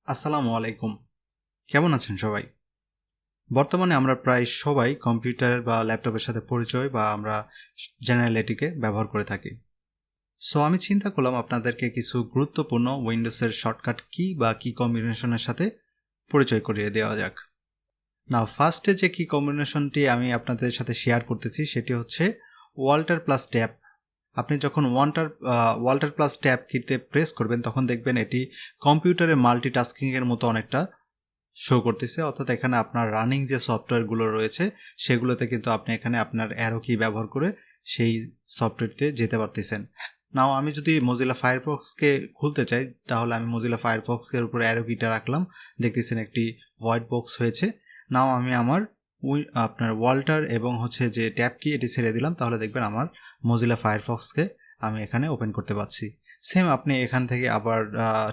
আসসালামু আলাইকুম। কেমন আছেন সবাই? বর্তমানে আমরা প্রায় সবাই কম্পিউটার বা ল্যাপটপের সাথে পরিচয় বা আমরা জেনারেলি এটিকে ব্যবহার করে থাকি। সো আমি চিন্তা করলাম আপনাদেরকে কিছু গুরুত্বপূর্ণ উইন্ডোজের শর্টকাট কি বা কি কম্বিনেশনের সাথে পরিচয় করিয়ে দেওয়া যাক। নাও ফার্স্টে যে কি কম্বিনেশনটি আমি আপনাদের সাথে শেয়ার করতেছি সেটি হচ্ছে ওয়াল্টার প্লাস ট্যাব। আপনি যখন ওয়াল্টার প্লাস ট্যাব কিতে প্রেস করবেন তখন দেখবেন এটি কম্পিউটারে মাল্টিটাস্কিংয়ের মতো অনেকটা শো করতেছে, অর্থাৎ এখানে আপনার রানিং যে সফটওয়্যারগুলো রয়েছে সেগুলোতে কিন্তু আপনি এখানে আপনার অ্যারো কি ব্যবহার করে সেই সফটওয়্যারতে যেতে পারতেছেন। নাও আমি যদি মজিলা ফায়ারফক্সকে খুলতে চাই তাহলে আমি মজিলা ফায়ারফক্সের উপরে অ্যারো কিটা রাখলাম, দেখতেছেন একটি হোয়াইট বক্স হয়েছে। নাও আমি আমার আপনার ওয়াল্টার এবং হচ্ছে যে ট্যাব কি এটি ছেড়ে দিলাম, তাহলে দেখবেন আমার মজিলা ফায়ারফক্সকে আমি এখানে ওপেন করতে পারছি। সেম আপনি এখান থেকে আবার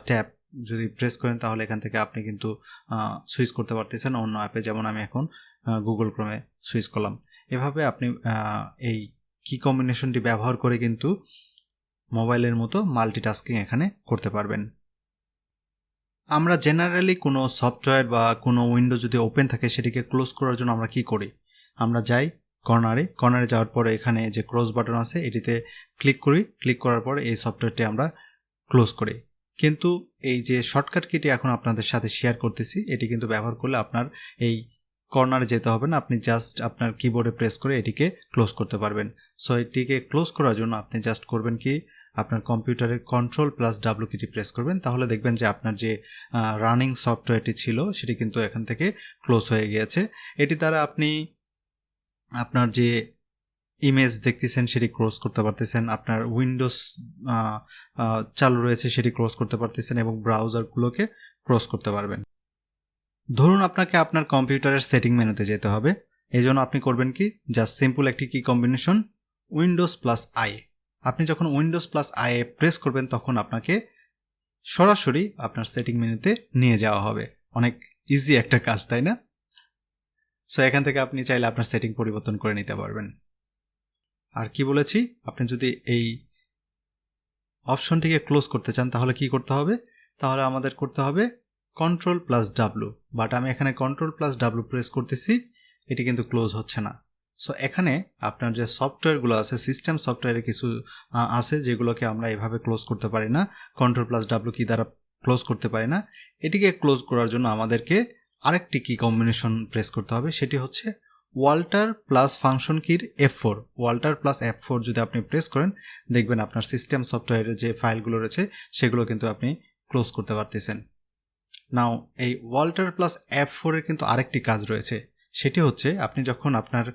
ট্যাব যদি প্রেস করেন তাহলে এখান থেকে আপনি কিন্তু সুইচ করতে পারতেছেন অন্য অ্যাপে, যেমন আমি এখন গুগল ক্রোমে সুইচ করলাম। এভাবে আপনি এই কি কম্বিনেশনটি ব্যবহার করে কিন্তু মোবাইলের মতো মাল্টিটাস্কিং এখানে করতে পারবেন। আমরা জেনারেলি কোনো সফটওয়্যার বা কোনো উইন্ডো যদি ওপেন থাকে সেটিকে ক্লোজ করার জন্য আমরা কি করি? আমরা যাই কর্নারে যাওয়ার পরে এখানে যে ক্লোজ বাটন আছে এটিতে ক্লিক করি, ক্লিক করার পরে এই সফটওয়্যারটি আমরা ক্লোজ করি। কিন্তু এই যে শর্টকাট কিটি এখন আপনাদের সাথে শেয়ার করতেছি এটি কিন্তু ব্যবহার করলে আপনার এই কর্নারে যেতে হবে না, আপনি জাস্ট আপনার কিবোর্ডে প্রেস করে এটিকে ক্লোজ করতে পারবেন। সো এটিকে ক্লোজ করার জন্য আপনি জাস্ট করবেন কি, আপনার কম্পিউটারে Ctrl+W কিটি প্রেস করবেন, তাহলে দেখবেন যে আপনার যে রানিং সফটওয়্যারটি ছিল সেটি কিন্তু এখান থেকে ক্লোজ হয়ে গিয়েছে। এটি দ্বারা আপনি আপনার যে ইমেজ দেখতেছেন সেটি ক্লোজ করতে পারতেছেন, আপনার উইন্ডোজ চালু রয়েছে সেটি ক্লোজ করতে পারতেছেন এবং ব্রাউজারগুলোকে ক্লোজ করতে পারবেন। ধরুন আপনাকে আপনার কম্পিউটারের সেটিং মেনুতে যেতে হবে, এই জন্য আপনি করবেন কি, জাস্ট সিম্পল একটি কি কম্বিনেশন Windows+I। আপনি যখন Windows+I এ প্রেস করবেন তখন আপনাকে সরাসরি আপনার সেটিং মেনুতে নিয়ে যাওয়া হবে। অনেক ইজি একটা কাজ, তাই না? সো এখান থেকে আপনি চাইলে আপনার সেটিং পরিবর্তন করে নিতে পারবেন। আর কি বলেছি, আপনি যদি এই অপশনটিকে ক্লোজ করতে চান তাহলে কি করতে হবে? তাহলে আমাদের করতে হবে Ctrl+W, বাট আমি এখানে Ctrl+W প্রেস করতেছি, এটি কিন্তু ক্লোজ হচ্ছে না। সো এখানে আপনার যে সফটওয়্যারগুলো আছে, সিস্টেম সফটওয়্যারে কিছু আছে যেগুলোকে আমরা এভাবে ক্লোজ করতে পারি না, Ctrl+W কি দ্বারা ক্লোজ করতে পারি না। এটিকে ক্লোজ করার জন্য আমাদেরকে আরেকটি কি কম্বিনেশন প্রেস করতে হবে, সেটি হচ্ছে ওয়াল্টার প্লাস ফাংশন কির F4। ওয়াল্টার প্লাস F4 যদি আপনি প্রেস করেন দেখবেন আপনার সিস্টেম সফটওয়্যারের যে ফাইলগুলো রয়েছে সেগুলো কিন্তু আপনি ক্লোজ করতে পারতেছেন। নাও এই ওয়াল্টার প্লাস F4 এর কিন্তু আরেকটি কাজ রয়েছে, সেটি হচ্ছে আপনি যখন আপনার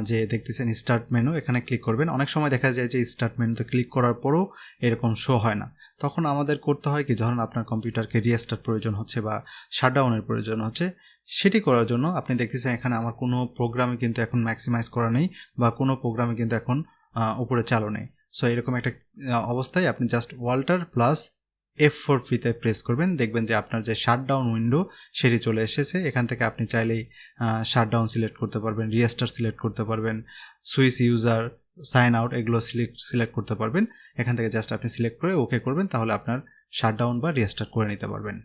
যে দেখতেছেন স্টার্ট মেনু এখানে ক্লিক করবেন, অনেক সময় দেখা যায় যে স্টার্ট মেনুতে ক্লিক করার পরও এরকম শো হয় না। তখন আমাদের করতে হয় কি, ধরুন আপনার কম্পিউটারকে রিস্টার্ট প্রয়োজন হচ্ছে বা শাটডাউনের প্রয়োজন হচ্ছে, সেটি করার জন্য আপনি দেখতেছেন এখানে আমার কোনো প্রোগ্রামে কিন্তু এখন ম্যাক্সিমাইজ করা নেই বা কোনো প্রোগ্রামে কিন্তু এখন উপরে চালু নেই। সো এরকম একটা অবস্থায় আপনি জাস্ট ওয়াল্টার প্লাস F4 ফ্রিতে প্রেস করবেন, দেখবেন যে আপনার যে শাটডাউন উইন্ডো সেটি চলে এসেছে। এখান থেকে আপনি চাইলেই শাটডাউন সিলেক্ট করতে পারবেন, রিস্টার্ট সিলেক্ট করতে পারবেন, সুইচ ইউজার, সাইন আউট এগুলো সিলেক্ট করতে পারবেন। এখান থেকে জাস্ট আপনি সিলেক্ট করে ওকে করবেন, তাহলে আপনার শাটডাউন বা রিস্টার্ট করে নিতে পারবেন।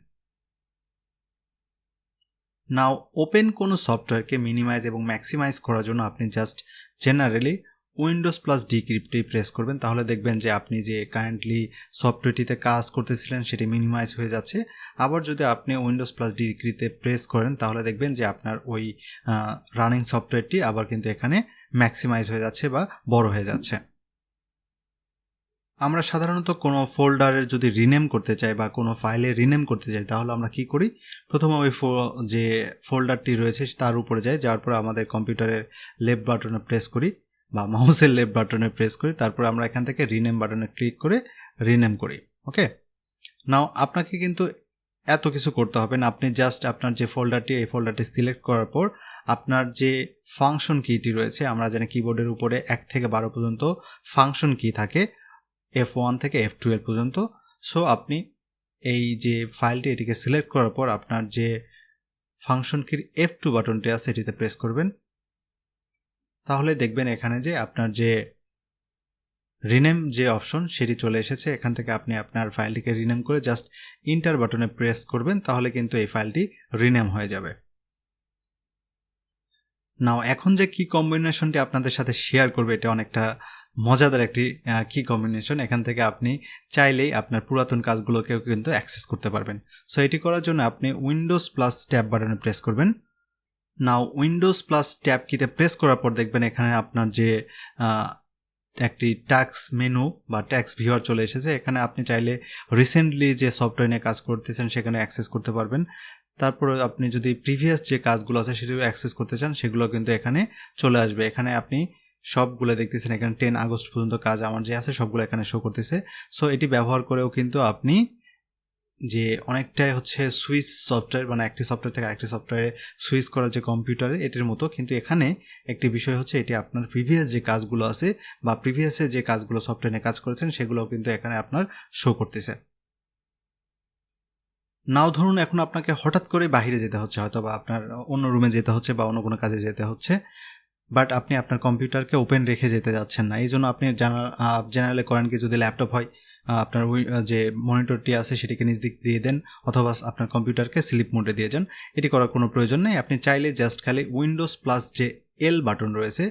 নাও ওপেন কোনো সফটওয়্যারকে মিনিমাইজ এবং ম্যাক্সিমাইজ করার জন্য আপনি just generally Windows+D Kitty press করবেন, তাহলে দেখবেন যে আপনি যে কারেন্টলি সফটওয়্যারটিতে কাজ করতেছিলেন সেটি মিনিমাইজ হয়ে যাচ্ছে। আবার যদি আপনি Windows+D কিতে প্রেস করেন তাহলে দেখবেন যে আপনার ওই রানিং সফটওয়্যারটি আবার কিন্তু এখানে ম্যাক্সিমাইজ হয়ে যাচ্ছে বা বড় হয়ে যাচ্ছে। আমরা সাধারণত কোনো ফোল্ডারের যদি রিনেম করতে চাই বা কোনো ফাইলে রিনেম করতে চাই তাহলে আমরা কি করি, প্রথমে ওই যে ফোল্ডারটি রয়েছে তার উপরে যাই, যাওয়ার পরে আমাদের কম্পিউটারের লেফট বাটনে প্রেস করি বা মাউসের লেফট বাটনে প্রেস করি, তারপরে আমরা এখান থেকে রিনেম বাটনে ক্লিক করে রিনেম করি। ওকে, নাও আপনাকে কিন্তু এত কিছু করতে হবে না, আপনি জাস্ট আপনার যে ফোল্ডারটি এই ফোল্ডারটি সিলেক্ট করার পর আপনার যে ফাংশন কিটি রয়েছে, আমরা জানি কিবোর্ডের উপরে 1 থেকে 12 পর্যন্ত ফাংশন কি থাকে, F1 থেকে F12 পর্যন্ত। সো আপনি এই যে ফাইলটি এটিকে সিলেক্ট করার পর আপনার যে ফাংশন কির F2 বাটনটি আছে এটিতে প্রেস করবেন, তাহলে দেখবেন এখানে যে আপনার যে রিনেম যে অপশন সেটি চলে এসেছে। এখান থেকে আপনি আপনার ফাইলটিকে রিনেম করে জাস্ট ইন্টার বাটনে প্রেস করবেন, তাহলে কিন্তু এই ফাইলটি রিনেম হয়ে যাবে। নাও এখন যে কি কম্বিনেশনটি আপনাদের সাথে শেয়ার করবে, এটা অনেকটা মজাদার একটি কি কম্বিনেশন। এখান থেকে আপনি চাইলেই আপনার পুরাতন কাজগুলোকেও কিন্তু অ্যাক্সেস করতে পারবেন। সো এটি করার জন্য আপনি উইন্ডোজ প্লাস ট্যাব বাটনে প্রেস করবেন। নাও উইন্ডোজ প্লাস ট্যাব কিতে প্রেস করার পর দেখবেন এখানে আপনার যে একটি টাস্ক মেনু বা টাস্ক ভিউয়ার চলে এসেছে। এখানে আপনি চাইলে রিসেন্টলি যে সফটওয়্যার নিয়ে কাজ করতেছেন সেখানে অ্যাক্সেস করতে পারবেন। তারপরে আপনি যদি প্রিভিয়াস যে কাজগুলো আছে সেগুলো অ্যাক্সেস করতে চান, সেগুলো কিন্তু এখানে চলে আসবে। এখানে আপনি সবগুলো দেখতেছেন, এখানে 10 আগস্ট পর্যন্ত কাজ আমার যে আছে সবগুলো এখানে শো করতেছে। সো এটি ব্যবহার করেও কিন্তু আপনি যে অনেকটাই হচ্ছে সুইচ সফটওয়্যার, মানে একটি সফটওয়্যার থেকে আরেকটি সফটওয়্যারে সুইচ করার যে কম্পিউটারে এটির মতো, কিন্তু এখানে একটি বিষয় হচ্ছে এটি আপনার প্রিভিয়াস যে কাজগুলো আছে বা প্রিভিয়াসে যে কাজগুলো সফটওয়্যারে কাজ করেছেন সেগুলোও কিন্তু এখানে আপনার শো করতেছে। নাও ধরুন এখন আপনাকে হঠাৎ করে বাইরে যেতে হচ্ছে, হয়তো বা আপনার অন্য রুমে যেতে হচ্ছে বা অন্য কোনো কাজে যেতে হচ্ছে, বাট আপনি আপনার কম্পিউটারকে ওপেন রেখে যেতে যাচ্ছেন না। এই জন্য আপনি জেনারেলে করেন কি, যদি ল্যাপটপ হয় আপনার যে মনিটরটি আছে সেটিকে নিজ দিক দিয়ে দেন, অথবা আপনার কম্পিউটারকে স্লিপ মোডে দিয়ে যান। এটি করার কোনো প্রয়োজন নেই। আপনি চাইলে জাস্ট খালি উইন্ডোজ প্লাস যে এল বাটন রয়েছে,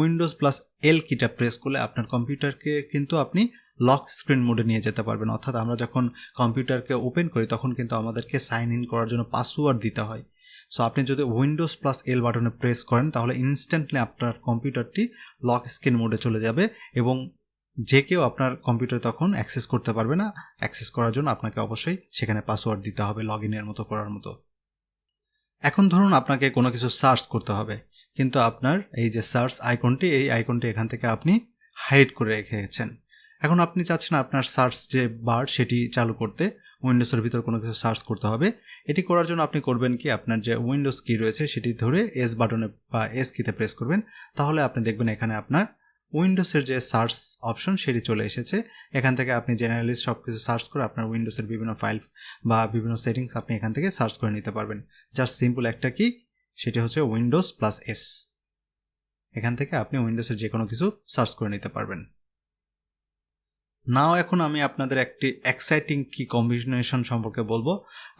উইন্ডোজ প্লাস এল কিটা প্রেস করলে আপনার কম্পিউটারকে কিন্তু আপনি লক স্ক্রিন মোডে নিয়ে যেতে পারবেন। অর্থাৎ আমরা যখন কম্পিউটারকে ওপেন করি তখন কিন্তু আমাদেরকে সাইন ইন করার জন্য পাসওয়ার্ড দিতে হয়। সো আপনি যদি উইন্ডোজ প্লাস এল বাটনে প্রেস করেন তাহলে ইনস্ট্যান্টলি আপনার কম্পিউটারটি লক স্ক্রিন মোডে চলে যাবে এবং যে কেউ আপনার কম্পিউটার তখন অ্যাক্সেস করতে পারবে না। অ্যাক্সেস করার জন্য আপনাকে অবশ্যই সেখানে পাসওয়ার্ড দিতে হবে লগ ইনের মতো করার মতো। এখন ধরুন আপনাকে কোনো কিছু সার্চ করতে হবে, কিন্তু আপনার এই যে সার্চ আইকনটি, এই আইকনটি এখান থেকে আপনি হাইড করে রেখেছেন। এখন আপনি চাচ্ছেন আপনার সার্চ যে বার সেটি চালু করতে, উইন্ডোজের ভিতর কোনো কিছু সার্চ করতে হবে। এটি করার জন্য আপনি করবেন কি, আপনার যে উইন্ডোজ কি রয়েছে সেটি ধরে এস বাটনে বা এস কিতে প্রেস করবেন। তাহলে আপনি দেখবেন এখানে আপনার উইন্ডোজের যে সার্চ অপশন সেটি চলে এসেছে। এখান থেকে আপনি জেনারেলিস্ট সব কিছু সার্চ করে আপনার উইন্ডোজের বিভিন্ন ফাইল বা বিভিন্ন সেটিংস আপনি এখান থেকে সার্চ করে নিতে পারবেন। জাস্ট সিম্পল একটা কি, সেটি হচ্ছে উইন্ডোজ প্লাস এস। এখান থেকে আপনি উইন্ডোজের যে কোনো কিছু সার্চ করে নিতে পারবেন। নাও এখন আমি আপনাদের একটি এক্সাইটিং কি কম্বিনেশন সম্পর্কে বলবো।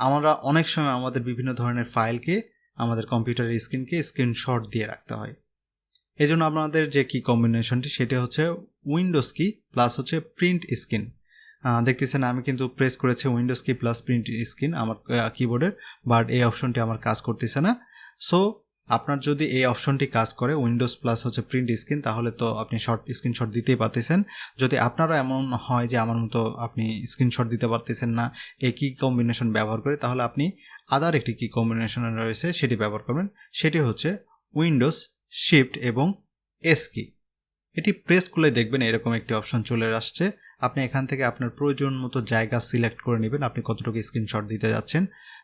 আমরা অনেক সময় আমাদের বিভিন্ন ধরনের ফাইলকে আমাদের কম্পিউটারের স্ক্রিনকে স্ক্রিনশট দিয়ে রাখতে হয়। এই জন্য আপনাদের যে কি কম্বিনেশনটি সেটি হচ্ছে উইন্ডোজ কি প্লাস হচ্ছে প্রিন্ট স্ক্রিন। দেখতেছেন আমি কিন্তু প্রেস করেছি উইন্ডোজ কি প্লাস প্রিন্ট স্ক্রিন আমার কিবোর্ডের, বাট এই অপশনটি আমার কাজ করতেছে না। সো আপনার যদি এই অপশনটি কাজ করে উইন্ডোজ প্লাস হচ্ছে প্রিন্ট স্ক্রিন, তাহলে তো আপনি স্ক্রিনশট দিতেই পারতেছেন। যদি আপনারও এমন হয় যে আমার মতো আপনি স্ক্রিনশট দিতে পারতেছেন না এই কি কম্বিনেশন ব্যবহার করে, তাহলে আপনি আদার একটি কি কম্বিনেশন রয়েছে সেটি ব্যবহার করবেন। সেটি হচ্ছে উইন্ডোজ শিফট এবং এস কি। এটি প্রেস করলে দেখবেন এরকম একটি অপশন চলে আসছে। আপনি এখান থেকে আপনার প্রয়োজন মতো জায়গা সিলেক্ট করে নেবেন, আপনি কতটুকু স্ক্রিনশট দিতে যাচ্ছেন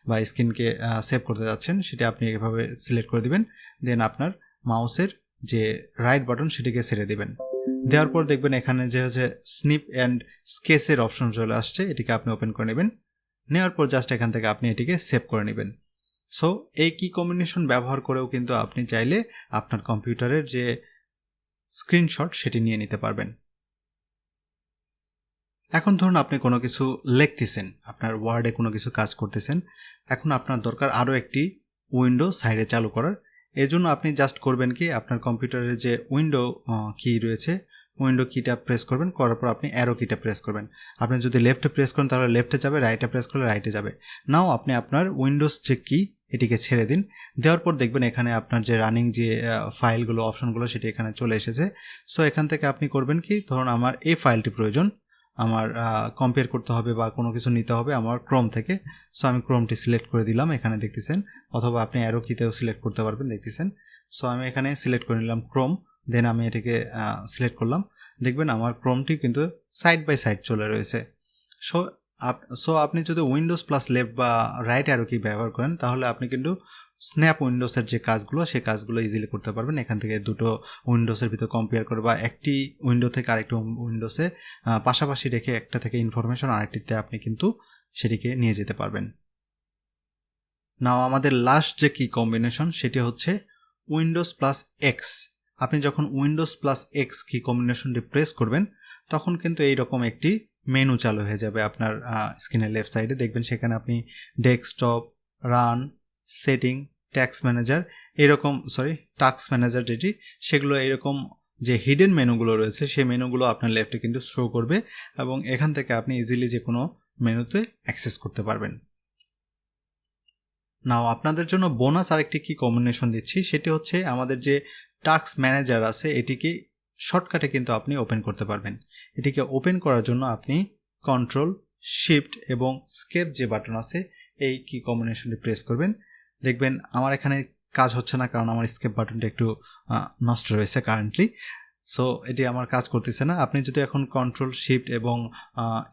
বা স্ক্রিনকে সেভ করতে যাচ্ছেন সেটি আপনি এভাবে সিলেক্ট করে দিবেন। দেন আপনার মাউসের যে রাইট বাটন সেটিকে ছেড়ে দিবেন। দেওয়ার পর দেখবেন এখানে যে হচ্ছে স্নিপ অ্যান্ড স্কেচের অপশন চলে আসছে, এটিকে আপনি ওপেন করে নেবেন। নেওয়ার পর জাস্ট এখান থেকে আপনি এটিকে সেভ করে নেবেন। সো এই কি কম্বিনেশন ব্যবহার করেও কিন্তু আপনি চাইলে আপনার কম্পিউটারের যে স্ক্রিনশট সেটি নিয়ে নিতে পারবেন। এখন ধরুন আপনি কোনো কিছু লিখতেছেন, আপনার ওয়ার্ডে কোনো কিছু কাজ করতেছেন, এখন আপনার দরকার আরও একটি উইন্ডো সাইডে চালু করার। এই জন্য আপনি জাস্ট করবেন কি, আপনার কম্পিউটারে যে উইন্ডো কি রয়েছে উইন্ডো কিটা প্রেস করবেন, করার পর আপনি অ্যারো কিটা প্রেস করবেন। আপনি যদি লেফটে প্রেস করেন তাহলে লেফটে যাবে, রাইটে প্রেস করলে রাইটে যাবে। নাও আপনি আপনার উইন্ডোজ যে কি এটিকে ছেড়ে দিন। দেওয়ার পর দেখবেন এখানে আপনার যে রানিং যে ফাইলগুলো অপশনগুলো সেটি এখানে চলে এসেছে। সো এখান থেকে আপনি করবেন কি, ধরুন আমার এই ফাইলটি প্রয়োজন, আমার কম্পেয়ার করতে হবে বা কোনো কিছু নিতে হবে আমার ক্রোম থেকে। সো আমি ক্রোমটি সিলেক্ট করে দিলাম, এখানে দেখতেছেন, অথবা আপনি অ্যারো কিতেও সিলেক্ট করতে পারবেন, দেখতেছেন। সো আমি এখানে সিলেক্ট করে নিলাম ক্রোম, দেন আমি এটাকে সিলেক্ট করলাম। দেখবেন আমার ক্রোমটি কিন্তু সাইড বাই সাইড চলে রয়েছে। সো আপনি যদি উইন্ডোজ প্লাস লেফট বা রাইট অ্যারো কি ব্যবহার করেন তাহলে আপনি কিন্তু স্ন্যাপ উইন্ডোজের যে কাজগুলো সেই কাজগুলো ইজিলি করতে পারবেন। এখান থেকে দুটো উইন্ডোজের ভিতর কম্পেয়ার করে বা একটি উইন্ডো থেকে আরেকটি উইন্ডোজে পাশাপাশি রেখে একটা থেকে ইনফরমেশন আরেকটিতে আপনি কিন্তু সেটিকে নিয়ে যেতে পারবেন। নাও আমাদের লাস্ট যে কি কম্বিনেশন সেটি হচ্ছে উইন্ডোজ প্লাস এক্স। আপনি যখন উইন্ডোজ প্লাস এক্স কি কম্বিনেশনটি প্রেস করবেন তখন কিন্তু এইরকম একটি মেনু চালু হয়ে যাবে আপনার স্ক্রিনের লেফট সাইডে। দেখবেন সেখানে আপনি desktop, run, setting, task manager যেটি, সেগুলো এরকম যে হিডেন মেনুগুলো রয়েছে সেই মেনুগুলো আপনার লেফটে কিন্তু শো করবে এবং এখান থেকে আপনি ইজিলি যে কোনো মেনুতে অ্যাক্সেস করতে পারবেন। নাও আপনাদের জন্য বোনাস আরেকটি কি কম্বিনেশন দিচ্ছি, সেটি হচ্ছে আমাদের যে টাস্ক ম্যানেজার আছে এটিকে শর্টকাটে কিন্তু আপনি ওপেন করতে পারবেন। এটিকে ওপেন করার জন্য আপনি কন্ট্রোল, শিফট এবং স্কেপ যে বাটন আছে এই কি কম্বিনেশনটি প্রেস করবেন। দেখবেন আমার এখানে কাজ হচ্ছে না, কারণ আমার স্কেপ বাটনটা একটু নষ্ট রয়েছে কারেন্টলি, সো এটি আমার কাজ করতেছে না। আপনি যদি এখন কন্ট্রোল, শিফট এবং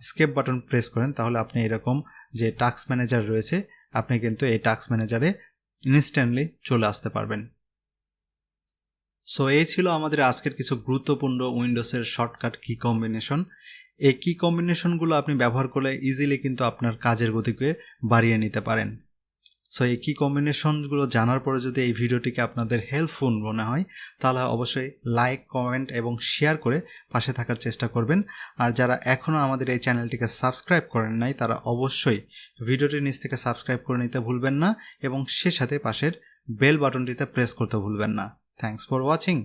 স্কেপ বাটন প্রেস করেন তাহলে আপনি এরকম যে টাস্ক ম্যানেজার রয়েছে আপনি কিন্তু এই টাস্ক ম্যানেজারে ইনস্ট্যান্টলি চলে আসতে পারবেন। সো এই ছিল আমাদের আজকের কিছু গুরুত্বপূর্ণ উইন্ডোজের শর্টকাট কি কম্বিনেশন। এই কি কম্বিনেশনগুলো আপনি ব্যবহার করলে ইজিলি কিন্তু আপনার কাজের গতিকে বাড়িয়ে নিতে পারেন। সো এই কি কম্বিনেশনগুলো জানার পরে যদি এই ভিডিওটিকে আপনাদের হেল্পফুল মনে হয় তাহলে অবশ্যই লাইক, কমেন্ট এবং শেয়ার করে পাশে থাকার চেষ্টা করবেন। আর যারা এখনও আমাদের এই চ্যানেলটিকে সাবস্ক্রাইব করেন নাই তারা অবশ্যই ভিডিওটির নিচ থেকে সাবস্ক্রাইব করে নিতে ভুলবেন না এবং সে সাথে পাশের বেল বাটনটিতে প্রেস করতে ভুলবেন না। Thanks for watching.